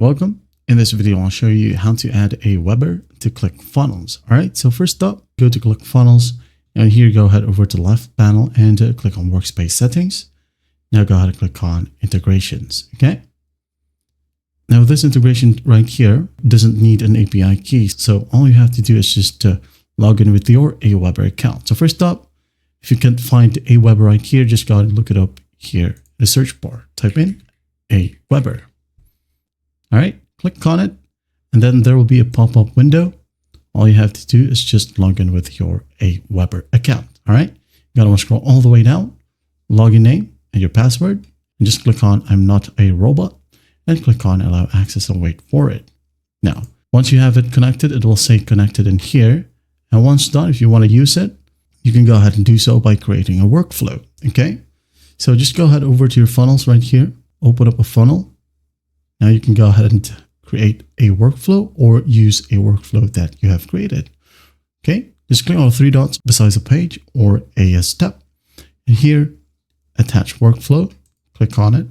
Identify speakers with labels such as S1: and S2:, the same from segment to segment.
S1: Welcome. In this video, I'll show you how to add AWEBER to ClickFunnels. All right, so first up, go to ClickFunnels, and here go ahead over to the left panel and click on Workspace Settings. Now go ahead and click on Integrations, okay? Now this integration right here doesn't need an API key, so all you have to do is just log in with your AWEBER account. So first up, if you can't find AWEBER right here, just go ahead and look it up here in the search bar. Type in AWEBER. All right, click on it, and then there will be a pop-up window. All you have to do is just log in with your AWEBER account. All right, you gotta scroll all the way down, login name and your password, and just click on I'm not a robot, and click on allow access and wait for it. Now, once you have it connected, it will say connected in here. And once done, if you want to use it, you can go ahead and do so by creating a workflow. Okay, so just go ahead over to your funnels right here, open up a funnel. Now you can go ahead and create a workflow or use a workflow that you have created. Okay, just click on the three dots beside the page or a step. And here, attach workflow, click on it.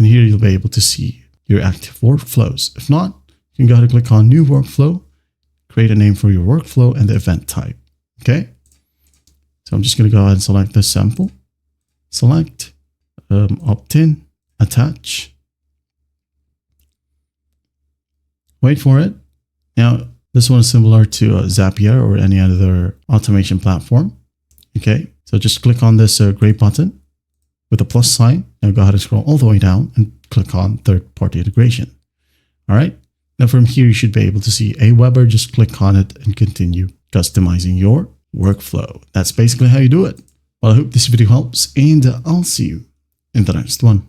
S1: And here you'll be able to see your active workflows. If not, you can go ahead and click on new workflow, create a name for your workflow and the event type. Okay, so I'm just going to go ahead and select this sample, select, opt-in, attach. Wait for it. Now, this one is similar to Zapier or any other automation platform. Okay, so just click on this gray button with a plus sign. Now go ahead and scroll all the way down and click on third-party integration. All right, now from here, you should be able to see AWEBER. Just click on it and continue customizing your workflow. That's basically how you do it. Well, I hope this video helps, and I'll see you in the next one.